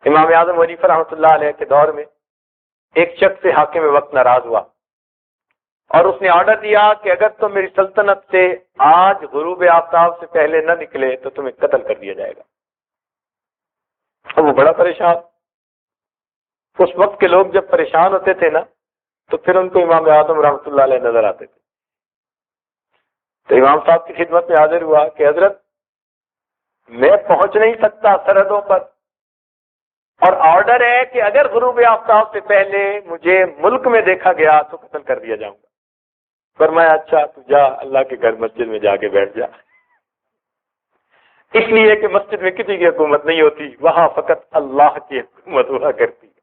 امام اعظم حنیفہ رحمۃ اللہ علیہ کے دور میں ایک شخص سے حاکم وقت ناراض ہوا اور اس نے آرڈر دیا کہ اگر تم میری سلطنت سے آج غروب آفتاب سے پہلے نہ نکلے تو تمہیں قتل کر دیا جائے گا۔ وہ بڑا پریشان۔ اس وقت کے لوگ جب پریشان ہوتے تھے نا تو پھر ان کو امام اعظم رحمۃ اللہ علیہ نظر آتے تھے۔ تو امام صاحب کی خدمت میں حاضر ہوا کہ حضرت میں پہنچ نہیں سکتا سرحدوں پر، اور آرڈر ہے کہ اگر غروب آفتاب سے پہلے مجھے ملک میں دیکھا گیا تو قتل کر دیا جاؤں گا۔ فرمایا اچھا تو جا اللہ کے گھر مسجد میں جا کے بیٹھ جا، اس لیے کہ مسجد میں کسی کی حکومت نہیں ہوتی، وہاں فقط اللہ کی حکومت ہوا کرتی ہے۔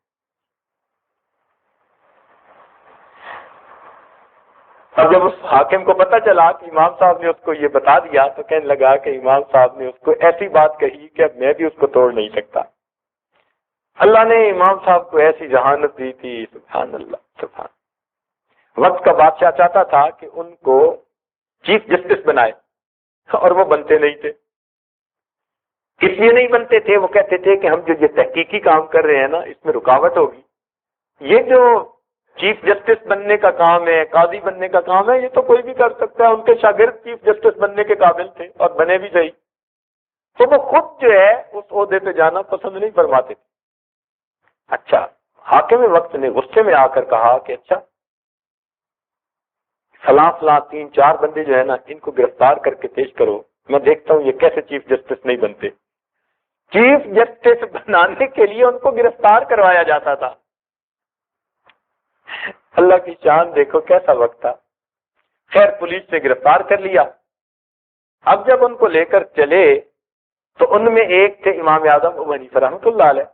اب جب اس حاکم کو پتہ چلا کہ امام صاحب نے اس کو یہ بتا دیا تو کہنے لگا کہ امام صاحب نے اس کو ایسی بات کہی کہ اب میں بھی اس کو توڑ نہیں سکتا۔ اللہ نے امام صاحب کو ایسی ذہانت دی تھی، سبحان اللہ سبحان۔ وقت کا بادشاہ چاہتا تھا کہ ان کو چیف جسٹس بنائے اور وہ بنتے نہیں تھے۔ اس لیے نہیں بنتے تھے، وہ کہتے تھے کہ ہم جو یہ تحقیقی کام کر رہے ہیں نا اس میں رکاوٹ ہوگی، یہ جو چیف جسٹس بننے کا کام ہے، قاضی بننے کا کام ہے، یہ تو کوئی بھی کر سکتا ہے۔ ان کے شاگرد چیف جسٹس بننے کے قابل تھے اور بنے بھی صحیح، تو وہ خود جو ہے اس عہدے پہ جانا پسند نہیں فرماتے تھے۔ اچھا، حاکم وقت نے غصے میں آ کر کہا کہ اچھا فلاں 3-4 بندے جو ہے نا ان کو گرفتار کر کے پیش کرو، میں دیکھتا ہوں یہ کیسے چیف جسٹس نہیں بنتے۔ چیف جسٹس بنانے کے لیے ان کو گرفتار کروایا جاتا تھا۔ اللہ کی شان دیکھو کیسا وقت تھا۔ خیر پولیس نے گرفتار کر لیا۔ اب جب ان کو لے کر چلے تو ان میں ایک تھے امام اعظم ابو حنیفہ رحمۃ اللہ علیہ،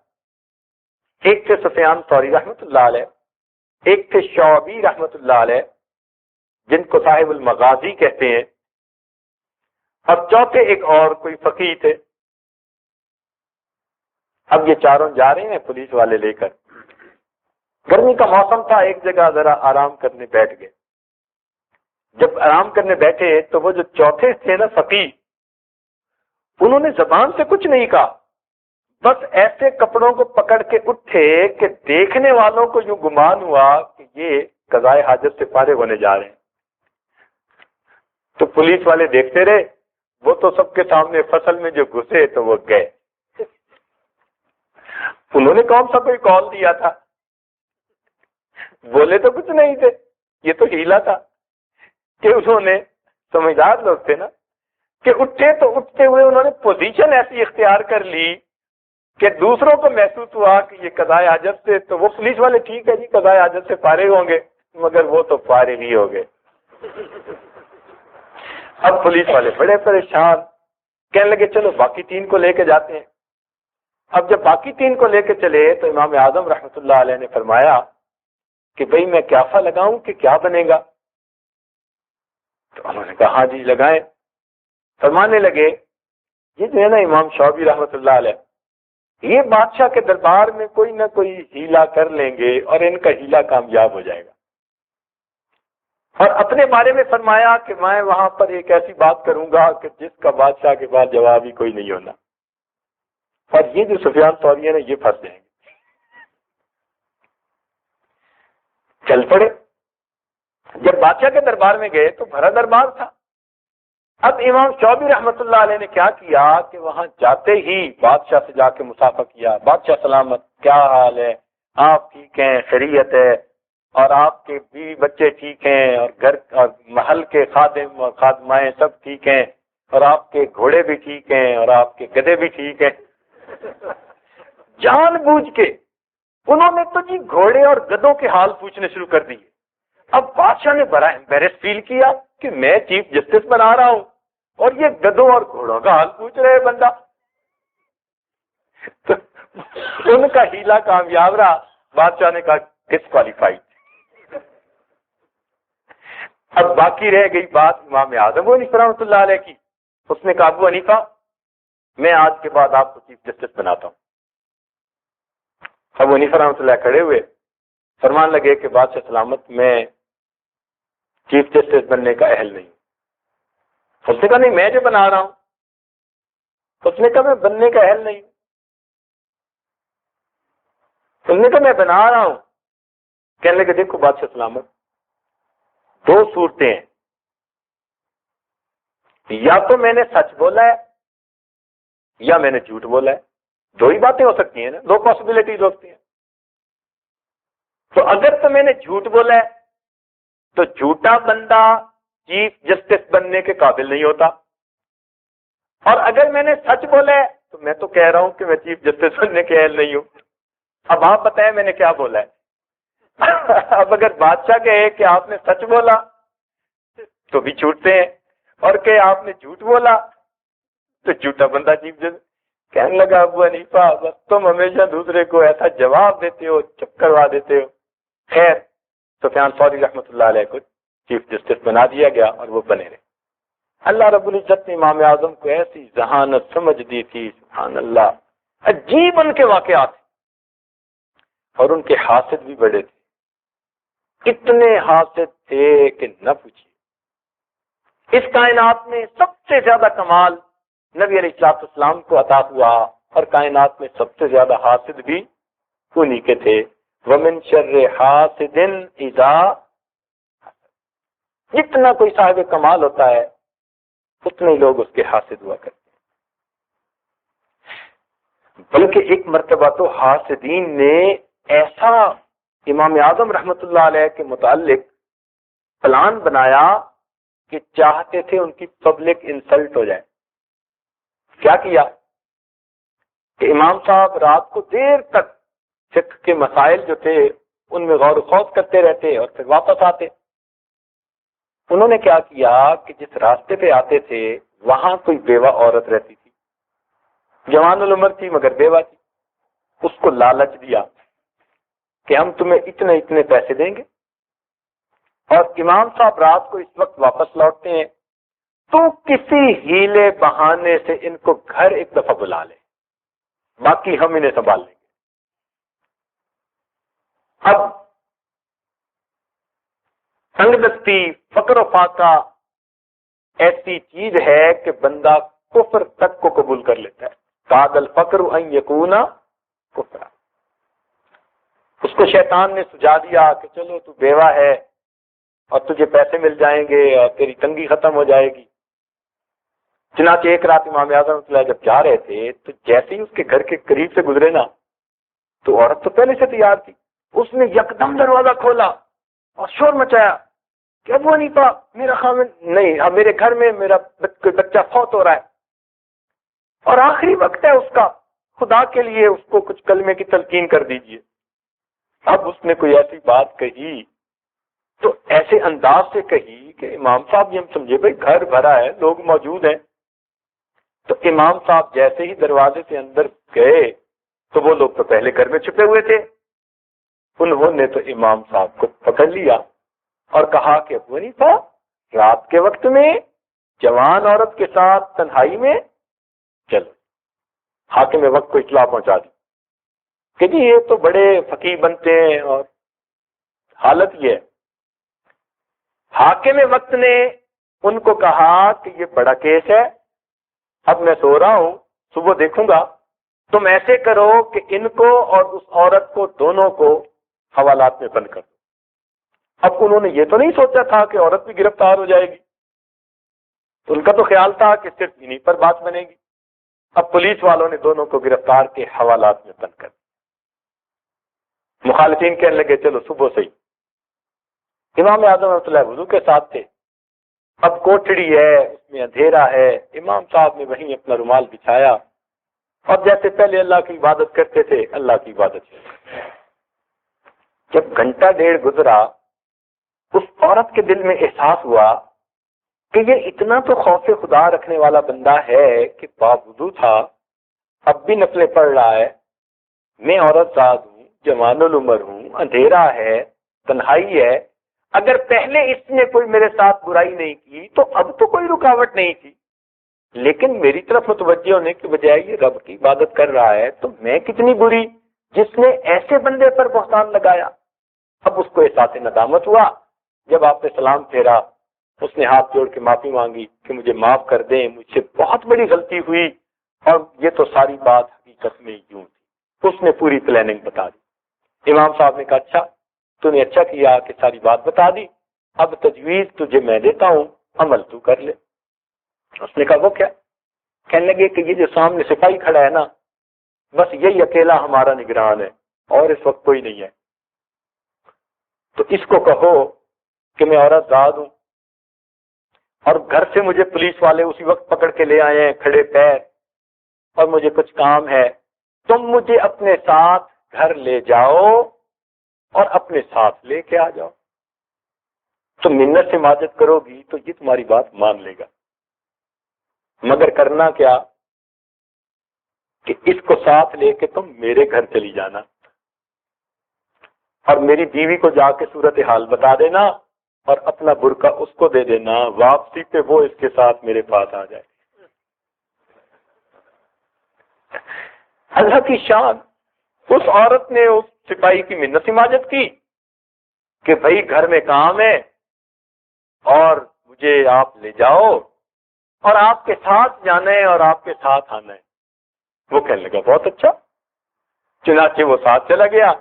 ایک تھے سفیان ثوری رحمۃ اللہ علیہ، ایک تھے شعبی رحمۃ اللہ علیہ جن کو صاحب المغازی کہتے ہیں، اور چوتھے ایک اور کوئی فقیہ تھے۔ اب یہ چاروں جا رہے ہیں پولیس والے لے کر، گرمی کا موسم تھا، ایک جگہ ذرا آرام کرنے بیٹھ گئے۔ جب آرام کرنے بیٹھے تو وہ جو چوتھے تھے نا فقیہ، انہوں نے زبان سے کچھ نہیں کہا، بس ایسے کپڑوں کو پکڑ کے اٹھے کہ دیکھنے والوں کو یوں گمان ہوا کہ یہ قضائے حاجت سے فارغ ہونے جا رہے ہیں۔ تو پولیس والے دیکھتے رہے، وہ تو سب کے سامنے فصل میں جو گھسے تو وہ گئے۔ انہوں نے کون سا کوئی کال دیا تھا، بولے تو کچھ نہیں تھے، یہ تو ہیلا تھا کہ انہوں نے، سمجھدار لوگ تھے نا، کہ اٹھے تو اٹھتے ہوئے انہوں نے پوزیشن ایسی اختیار کر لی کہ دوسروں کو محسوس ہوا کہ یہ قضائے حاجت سے، تو وہ پولیس والے ٹھیک ہے جی قضائے حاجت سے فارغ ہوں گے، مگر وہ تو فارغ ہی ہو گئے۔ اب پولیس والے بڑے پریشان، کہنے لگے چلو باقی 3 کو لے کے جاتے ہیں۔ اب جب باقی 3 کو لے کے چلے تو امام اعظم رحمۃ اللہ علیہ نے فرمایا کہ بھئی میں قیافہ لگاؤں کہ کیا بنے گا؟ تو انہوں نے کہا ہاں جی لگائیں۔ فرمانے لگے یہ جو ہے نا امام شعبی رحمۃ اللہ علیہ، یہ بادشاہ کے دربار میں کوئی نہ کوئی ہیلا کر لیں گے اور ان کا ہیلا کامیاب ہو جائے گا۔ اور اپنے بارے میں فرمایا کہ میں وہاں پر ایک ایسی بات کروں گا کہ جس کا بادشاہ کے پاس جواب ہی کوئی نہیں ہونا، اور یہ جو سفیان ثوری ہے نا یہ پھنس جائیں گے۔ چل پڑے۔ جب بادشاہ کے دربار میں گئے تو بھرا دربار تھا۔ اب امام شعبی رحمۃ اللہ علیہ نے کیا کیا کہ وہاں جاتے ہی بادشاہ سے جا کے مصافحہ کیا، بادشاہ سلامت، کیا حال ہے، آپ ٹھیک ہیں، خیریت ہے، اور آپ کے بیوی بچے ٹھیک ہیں، اور گھر اور محل کے خادم اور خادمائیں سب ٹھیک ہیں، اور آپ کے گھوڑے بھی ٹھیک ہیں، اور آپ کے گدھے بھی ٹھیک ہیں۔ جان بوجھ کے انہوں نے تو جی گھوڑے اور گدھوں کے حال پوچھنے شروع کر دیے۔ اب بادشاہ نے بڑا امبیرس فیل کیا کہ میں چیف جسٹس بنا رہا ہوں اور یہ گدھوں اور گھوڑوں کا حال پوچھ رہے بندہ۔ تو ان کا ہیلا کامیاب رہا، بادشاہ نے کہا ڈسکوالیفائڈ۔ اب باقی رہ گئی بات امام اعظم حنیفہ رحمۃ اللہ علیہ کی۔ اس نے کہا ابو حنیفہ میں آج کے بعد آپ کو چیف جسٹس بناتا ہوں۔ ابو حنیفہ رحمۃ اللہ کھڑے ہوئے، فرمان لگے کہ بادشاہ سلامت میں چیف جسٹس بننے کا اہل نہیں۔ اس نے کہا نہیں میں جو بنا رہا ہوں۔ اس نے کہا میں بننے کا اہل نہیں۔ انہوں نے کہا میں بنا رہا ہوں. کہنے لگے دیکھو بادشاہ سلامت، دو صورتیں ہیں، یا تو میں نے سچ بولا ہے یا میں نے جھوٹ بولا ہے. دو ہی باتیں ہو سکتی ہیں نا، دو پاسبلٹیز ہوتی ہیں. تو اگر تو میں نے جھوٹ بولا ہے تو جھوٹا بندہ چیف جسٹس بننے کے قابل نہیں ہوتا، اور اگر میں نے سچ بولا ہے تو میں تو کہہ رہا ہوں کہ میں چیف جسٹس بننے کے اہل نہیں ہوں. اب آپ بتائیں میں نے کیا بولا ہے؟ اب اگر بادشاہ کہے کہ آپ نے سچ بولا تو بھی چھوٹتے ہیں، اور کہ آپ نے جھوٹ بولا تو جھوٹا بندہ چیف جسٹس. کہنے لگا ابو حنیفہ بس تم ہمیشہ دوسرے کو ایسا جواب دیتے ہو، چپ کروا دیتے ہو. خیر سفیان ثوری رحمۃ اللہ علیہ کو چیف جسٹس بنا دیا گیا اور وہ بنے رہے. اللہ رب العزت نے امام اعظم کو ایسی ذہانت سمجھ دی تھی، سبحان اللہ. عجیب ان کے واقعات اور ان کے حاسد بھی بڑے تھے، اتنے حاسد تھے کہ نہ پوچھیے. اس کائنات میں سب سے زیادہ کمال نبی علیہ الصلوۃ والسلام کو عطا ہوا، اور کائنات میں سب سے زیادہ حاسد بھی انہی کے تھے. ومن شر حاسد اذا، جتنا کوئی صاحب کمال ہوتا ہے اتنے لوگ اس کے حاسد ہوا کرتے ہیں. بلکہ ایک مرتبہ تو حاسدین نے ایسا امام اعظم رحمۃ اللہ علیہ کے متعلق پلان بنایا کہ چاہتے تھے ان کی پبلک انسلٹ ہو جائے. کیا کیا کہ امام صاحب رات کو دیر تک فقہ کے مسائل جو تھے ان میں غور و خوض کرتے رہتے اور پھر واپس آتے. انہوں نے کیا کیا کہ جس راستے پہ آتے تھے وہاں کوئی بیوہ عورت رہتی تھی، جوان العمر تھی مگر بیوہ تھی. اس کو لالچ دیا کہ ہم تمہیں اتنے اتنے پیسے دیں گے، اور امام صاحب رات کو اس وقت واپس لوٹتے ہیں تو کسی ہیلے بہانے سے ان کو گھر ایک دفعہ بلا لے، باقی ہم انہیں سنبھال لیں گے. اب تنگ دستی، فقر و فاقہ ایسی چیز ہے کہ بندہ کفر تک کو قبول کر لیتا ہے. کاد الفقر ان یکون کفرا. اس کو شیطان نے سجا دیا کہ چلو تو بیوہ ہے اور تجھے پیسے مل جائیں گے اور تیری تنگی ختم ہو جائے گی. چنانچہ ایک رات امام اعظم جب جا رہے تھے تو جیسے ہی اس کے گھر کے قریب سے گزرے نا تو عورت تو پہلے سے تیار تھی. اس نے یکدم دروازہ کھولا اور شور مچایا کہ ابو حنیفہ میرا خاوند نہیں، میرے گھر میں میرا کوئی بچہ فوت ہو رہا ہے اور آخری وقت ہے اس کا، خدا کے لیے اس کو کچھ کلمے کی تلقین کر دیجئے. اب اس نے کوئی ایسی بات کہی تو ایسے انداز سے کہی کہ امام صاحب یہ ہم سمجھے بھائی گھر بھرا ہے، لوگ موجود ہیں. تو امام صاحب جیسے ہی دروازے سے اندر گئے تو وہ لوگ تو پہلے گھر میں چھپے ہوئے تھے. انہوں نے تو امام صاحب کو پکڑ لیا اور کہا کہ ابو حنیفہ رات کے وقت میں جوان عورت کے ساتھ تنہائی میں، چلو حاکم وقت کو اطلاع پہنچا دی کہ جی یہ تو بڑے فقیہ بنتے ہیں. اور حالت یہ ہے حاکم وقت نے ان کو کہا کہ یہ بڑا کیس ہے، اب میں سو رہا ہوں، صبح دیکھوں گا، تم ایسے کرو کہ ان کو اور اس عورت کو دونوں کو حوالات میں بند کر دو. اب انہوں نے یہ تو نہیں سوچا تھا کہ عورت بھی گرفتار ہو جائے گی، ان کا تو خیال تھا کہ صرف انہی پر بات بنے گی. اب پولیس والوں نے دونوں کو گرفتار کے حوالات میں بند کر دیا. مخالفین کہنے لگے چلو صبح سے ہی. امام اعظم رحمۃ اللہ وضو کے ساتھ تھے، اب کوٹڑی ہے، اس میں اندھیرا ہے. امام صاحب نے وہیں اپنا رومال بچھایا اور جیسے پہلے اللہ کی عبادت کرتے تھے اللہ کی عبادت کرتے. جب گھنٹہ ڈیڑھ گزرا اس عورت کے دل میں احساس ہوا کہ یہ اتنا تو خوف خدا رکھنے والا بندہ ہے کہ باوضو تھا اب بھی نفلیں پڑھ رہا ہے. میں عورت زاد ہوں، جوان العمر ہوں، اندھیرا ہے، تنہائی ہے. اگر پہلے اس نے کوئی میرے ساتھ برائی نہیں کی تو اب تو کوئی رکاوٹ نہیں تھی، لیکن میری طرف متوجہ ہونے کی بجائے یہ رب کی عبادت کر رہا ہے تو میں کتنی بری جس نے ایسے بندے پر بہتان لگایا. اب اس کو احساس ندامت ہوا. جب آپ نے سلام پھیرا اس نے ہاتھ جوڑ کے معافی مانگی کہ مجھے معاف کر دیں، مجھ سے بہت بڑی غلطی ہوئی اور یہ تو ساری بات حقیقت میں یوں تھی. اس نے پوری پلاننگ بتا دی. امام صاحب نے کہا اچھا تو نے اچھا کیا کہ ساری بات بتا دی، اب تجویز تجھے میں دیتا ہوں، عمل تو کر لے۔ اس نے کہا وہ کیا؟ کہنے لگے کہ یہ جو سامنے سپاہی کھڑا ہے نا، بس یہی اکیلا ہمارا نگران ہے اور اس وقت کوئی نہیں ہے، تو اس کو کہو کہ میں عورت زاد ہوں اور گھر سے مجھے پولیس والے اسی وقت پکڑ کے لے آئے ہیں کھڑے پیر، اور مجھے کچھ کام ہے، تم مجھے اپنے ساتھ گھر لے جاؤ اور اپنے ساتھ لے کے آ جاؤ، تم منت سے ماجت کرو گی تو یہ تمہاری بات مان لے گا، مگر کرنا کیا کہ اس کو ساتھ لے کے تم میرے گھر چلی جانا اور میری بیوی کو جا کے صورتحال بتا دینا اور اپنا برقع اس کو دے دینا، واپسی پہ وہ اس کے ساتھ میرے پاس آ جائے۔ اللہ کی شان، اس عورت نے اس سپاہی کی منت سماجت کی کہ بھائی گھر میں کام ہے اور مجھے آپ لے جاؤ اور آپ کے ساتھ جانا ہے اور آپ کے ساتھ آنا ہے۔ وہ کہنے لگا بہت اچھا، چنانچہ وہ ساتھ چلا گیا۔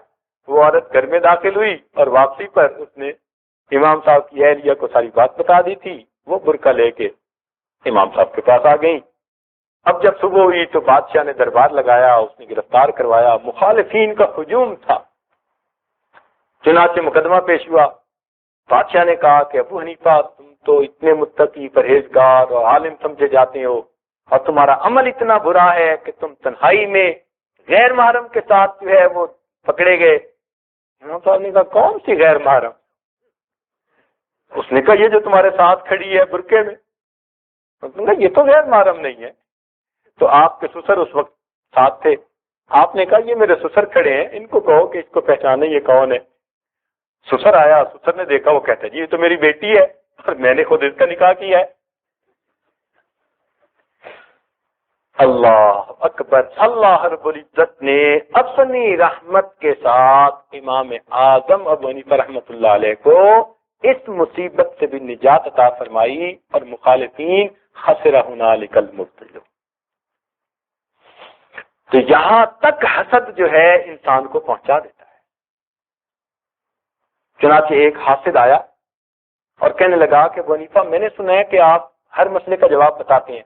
وہ عورت گھر میں داخل ہوئی اور واپسی پر اس نے امام صاحب کی اہلیہ کو ساری بات بتا دی تھی، وہ برقع لے کے امام صاحب کے پاس آ گئی۔ اب جب صبح ہوئی تو بادشاہ نے دربار لگایا، اس نے گرفتار کروایا، مخالفین کا ہجوم تھا، چنانچہ مقدمہ پیش ہوا۔ بادشاہ نے کہا کہ ابو حنیفہ تم تو اتنے متقی پرہیزگار اور عالم سمجھے جاتے ہو اور تمہارا عمل اتنا برا ہے کہ تم تنہائی میں غیر محرم کے ساتھ جو ہے وہ پکڑے گئے۔ امام صاحب نے کہا کون سی غیر محرم؟ اس نے کہا یہ جو تمہارے ساتھ کھڑی ہے برقعے میں۔ اس نے کہا یہ تو غیر محرم نہیں ہے۔ تو آپ کے سسر اس وقت ساتھ تھے، آپ نے کہا یہ میرے سسر کھڑے ہیں، ان کو کہو کہ اس کو پہچانے یہ کون ہے۔ سسر آیا، سسر نے دیکھا، وہ کہتا ہے جی یہ تو میری بیٹی ہے اور میں نے خود اس کا نکاح کیا ہے۔ اللہ اکبر، اللہ رب العزت نے اپنی رحمت کے ساتھ امام اعظم ابو حنیفہ رحمۃ اللہ علیہ کو اس مصیبت سے بھی نجات عطا فرمائی اور مخالفین خسر ہنالک المبطلون۔ تو یہاں تک حسد جو ہے انسان کو پہنچا دیتا ہے۔ چنانچہ ایک حاسد آیا اور کہنے لگا کہ ابو حنیفہ میں نے سنا ہے کہ آپ ہر مسئلے کا جواب بتاتے ہیں۔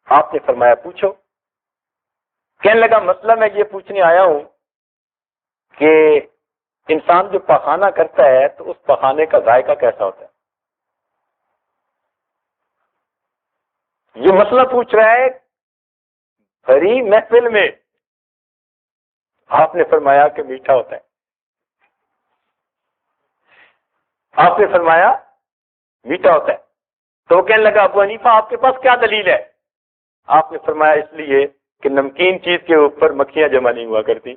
آپ نے فرمایا پوچھو۔ کہنے لگا مسئلہ میں یہ پوچھنے آیا ہوں کہ انسان جو پخانہ کرتا ہے تو اس پخانے کا ذائقہ کیسا ہوتا ہے؟ یہ مسئلہ پوچھ رہا ہے بھری محفل میں۔ آپ نے فرمایا کہ میٹھا ہوتا ہے۔ آپ نے فرمایا میٹھا ہوتا ہے۔ تو وہ کہنے لگا ابو حنیفہ آپ کے پاس کیا دلیل ہے؟ آپ نے فرمایا اس لیے کہ نمکین چیز کے اوپر مکھیاں جمع نہیں ہوا کرتی۔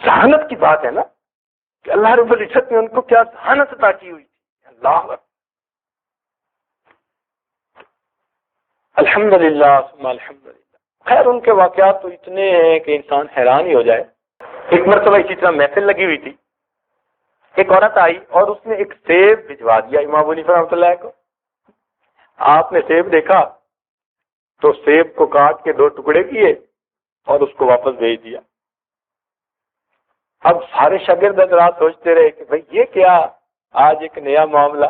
ذہانت کی بات ہے نا کہ اللہ رب العزت نے ان کو کیا ذہانت عطا کی ہوئی تھی۔ اللہ الحمدللہ ثم الحمدللہ۔ خیر ان کے واقعات تو اتنے ہیں کہ انسان حیران ہی ہو جائے۔ ایک مرتبہ اسی طرح محفل لگی ہوئی تھی، ایک عورت آئی اور اس نے ایک سیب بھجوا دیا امام ابو حنیفہ رحمۃ اللہ کو۔ آپ نے سیب دیکھا تو سیب کو کاٹ کے 2 ٹکڑے کیے اور اس کو واپس بھیج دیا۔ اب سارے شاگرد حضرات سوچتے رہے کہ بھئی یہ کیا آج ایک نیا معاملہ۔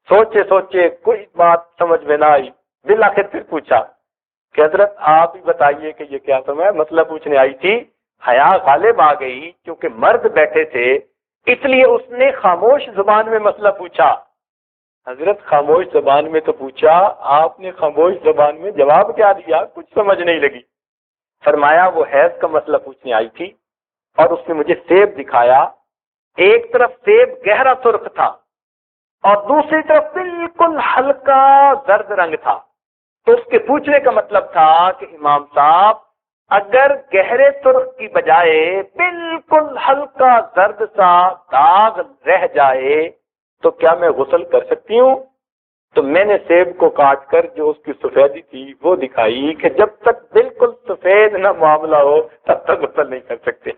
سوچے سوچے کوئی بات سمجھ میں نہ آئی، بالآخر پھر پوچھا کہ حضرت آپ ہی بتائیے کہ یہ کیا؟ تو میں مسئلہ پوچھنے آئی تھی، حیا غالب آ گئی کیونکہ مرد بیٹھے تھے اس لیے اس نے خاموش زبان میں مسئلہ پوچھا۔ حضرت خاموش زبان میں تو پوچھا، آپ نے خاموش زبان میں جواب کیا دیا؟ کچھ سمجھ نہیں لگی۔ فرمایا وہ حیض کا مسئلہ پوچھنے آئی تھی اور اس نے مجھے سیب دکھایا، ایک طرف سیب گہرا سرخ تھا اور دوسری طرف بالکل ہلکا زرد رنگ تھا۔ تو اس کے پوچھنے کا مطلب تھا کہ امام صاحب اگر گہرے سرخ کی بجائے بالکل ہلکا زرد سا داغ رہ جائے تو کیا میں غسل کر سکتی ہوں؟ تو میں نے سیب کو کاٹ کر جو اس کی سفیدی تھی وہ دکھائی کہ جب تک بالکل سفید نہ معاملہ ہو تب تک غسل نہیں کر سکتے۔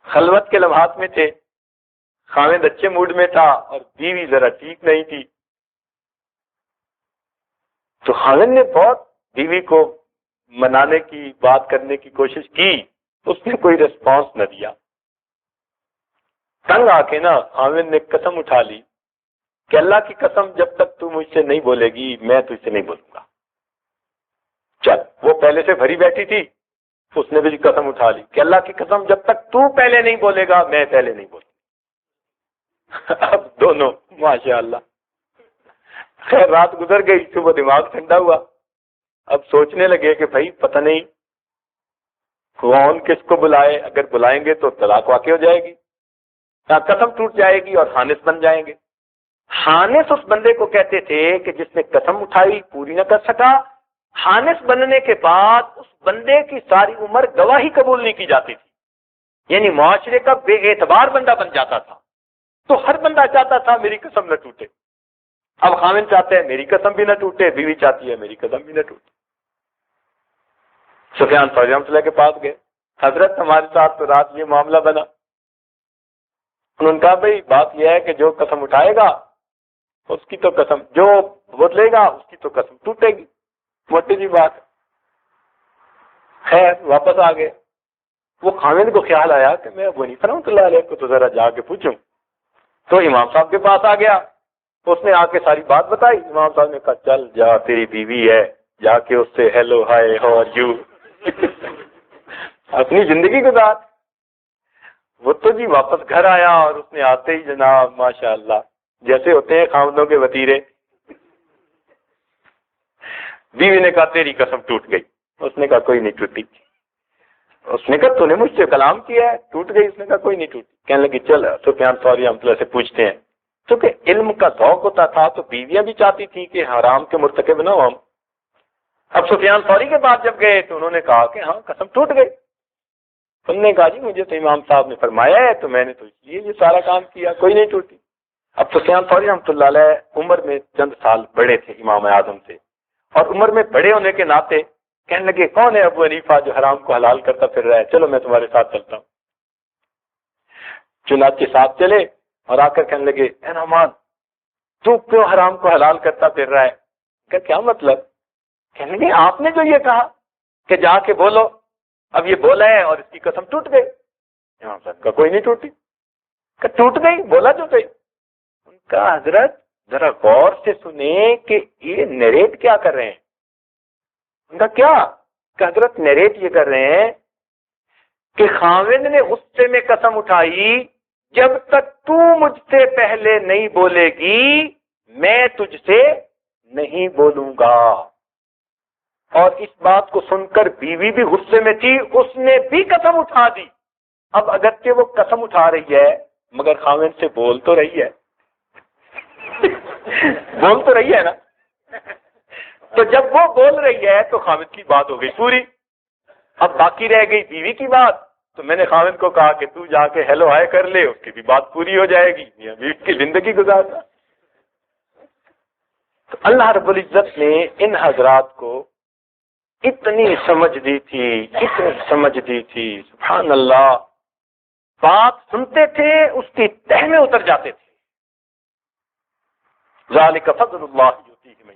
خلوت کے لمحات میں تھے، خاوند اچھے موڈ میں تھا اور بیوی ذرا ٹھیک نہیں تھی۔ تو خاوند نے بہت بیوی کو منانے کی بات کرنے کی کوشش کی، اس نے کوئی ریسپانس نہ دیا۔ تنگ آ کے نا خاوند نے قسم اٹھا لی کہ اللہ کی قسم جب تک تو مجھ سے نہیں بولے گی میں تجھ سے نہیں بولوں گا۔ چل، وہ پہلے سے بھری بیٹھی تھی، اس نے بھی قسم اٹھا لی کہ اللہ کی قسم جب تک تو پہلے نہیں بولے گا میں پہلے نہیں بولوں گا۔ اب دونوں ماشاء اللہ، خیر رات گزر گئی، صبح دماغ ٹھنڈا ہوا، اب سوچنے لگے کہ بھائی پتہ نہیں کون کس کو بلائے، اگر بلائیں گے تو طلاق واقع ہو جائے گی، قسم ٹوٹ جائے گی اور خانس بن جائیں گے۔ خانس اس بندے کو کہتے تھے کہ جس نے قسم اٹھائی پوری نہ کر سکا، خانس بننے کے بعد اس بندے کی ساری عمر گواہی قبول نہیں کی جاتی تھی، یعنی معاشرے کا بے اعتبار بندہ بن جاتا تھا۔ تو ہر بندہ چاہتا تھا میری قسم نہ ٹوٹے۔ اب خاوند چاہتے ہیں میری قسم بھی نہ ٹوٹے، بیوی چاہتی ہے میری قسم بھی نہ ٹوٹے۔ سفیان ثوری رحمۃ اللہ کے پاس گئے، حضرت ہمارے ساتھ تو رات یہ معاملہ بنا۔ انہوں نے کہا بھائی بات یہ ہے کہ جو قسم اٹھائے گا اس کی تو قسم، جو بدلے گا اس کی تو قسم ٹوٹے گی، موٹی سی بات۔ خیر واپس آ گئے۔ وہ خاوند کو خیال آیا کہ میں ابو حنیفہ رحمۃ اللہ علیہ کو تو ذرا جا کے پوچھوں، تو امام صاحب کے پاس آ گیا، اس نے آ کے ساری بات بتائی۔ امام صاحب نے کہا چل جا، تیری بیوی ہے، جا کے اس سے hello hi how are you اپنی زندگی گزار۔ وہ تو جی واپس گھر آیا اور اس نے آتے ہی جناب ماشاء اللہ جیسے ہوتے ہیں خاوندوں کے وتیرے، بیوی نے کہا تیری قسم ٹوٹ گئی۔ اس نے کہا کوئی نہیں ٹوٹی۔ اس نے کہا تو نے مجھ سے کلام کیا ہے، ٹوٹ گئی؟ اس نے کہا کوئی نہیں ٹوٹی۔ کہنے لگی چل سفیان ثوری رحمۃ اللہ سے پوچھتے ہیں، کیونکہ علم کا ذوق ہوتا تھا تو بیویاں بھی چاہتی تھی کہ حرام کے مرتکب نہ ہو ہم۔ اب سفیان ثوری کے پاس جب گئے تو انہوں نے کہا کہ ہاں قسم ٹوٹ گئی۔ انہوں نے کہا جی مجھے تو امام صاحب نے فرمایا ہے تو میں نے تو اس لیے یہ سارا کام کیا، کوئی نہیں ٹوٹی۔ اب سفیان ثوری رحمۃ اللہ علیہ عمر میں چند سال بڑے تھے امام اعظم سے، اور عمر میں بڑے ہونے کے ناطے کہنے لگے کون ہے ابو حنیفہ جو حرام کو حلال کرتا پھر رہا ہے، چلو میں تمہارے ساتھ چلتا ہوں۔ چنانچہ ساتھ چلے اور آ کر کہنے لگے اے نعمان تو کیوں حرام کو حلال کرتا پھر رہا ہے؟ کہ کیا مطلب؟ کہنے لگے آپ نے جو یہ کہا کہ جا کے بولو، اب یہ بولا ہے اور اس کی قسم ٹوٹ گئی۔ امام صاحب کا کوئی نہیں ٹوٹی۔ کہ ٹوٹ گئی، بولا جو گئی۔ ان کا حضرت ذرا غور سے سنیں کہ یہ نیریٹ کیا کر رہے ہیں۔ ان کا کیا کہ حضرت نیریٹ یہ کر رہے ہیں کہ خاوند نے غصے میں قسم اٹھائی جب تک تو مجھ سے پہلے نہیں بولے گی میں تجھ سے نہیں بولوں گا، اور اس بات کو سن کر بیوی بھی غصے میں تھی، اس نے بھی قسم اٹھا دی۔ اب اگرچہ وہ قسم اٹھا رہی ہے مگر خاوند سے بول تو رہی ہے بول تو رہی ہے نا۔ تو جب وہ بول رہی ہے تو خاوند کی بات ہو گئی پوری۔ اب باقی رہ گئی بیوی کی بات، تو میں نے خاوند کو کہا کہ تو جا کے ہیلو ہائے کر لے، اس کی بھی بات پوری ہو جائے گی، بیوی کی زندگی گزارنا۔ تو اللہ رب العزت نے ان حضرات کو اتنی سمجھ دی تھی، اتنی سمجھ دی تھی، سبحان اللہ، بات سنتے تھے اس کی تہ میں اتر جاتے تھے۔ ذالک فضل اللہ یؤتیہ من